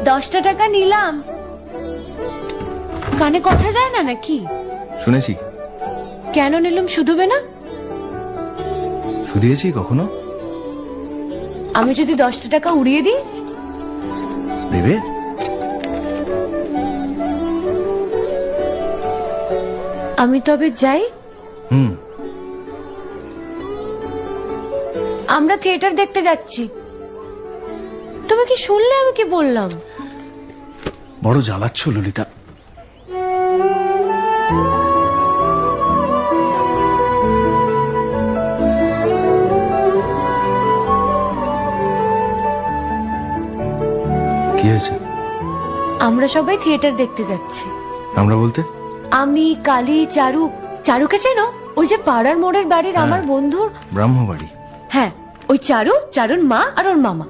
10টা টাকা নিলাম। কানে কথা যায় না নাকি? শুনেছি। কেন নিলাম? শুধুবে না? শুধিয়েছি কখনো? আমি যদি 10টা টাকা উড়িয়ে দিই? দেবে? আমি তবে যাই। আমরা থিয়েটার দেখতে যাচ্ছি। তুমি কি শুনলে আমি কি বললাম? বড় জ্বালাচ্ছ ললিতা। কি হয়েছে? আমরা সবাই থিয়েটার দেখতে যাচ্ছি। আমরা বলতে? আমি, কালী, চারু। চারুকে চেনো? ওই যে পাড়ার মোড়ের বাড়ির আমার বন্ধুর ব্রাহ্মবাড়ি। হ্যাঁ, ওই চারু, চারুর মা আর ওর মামা।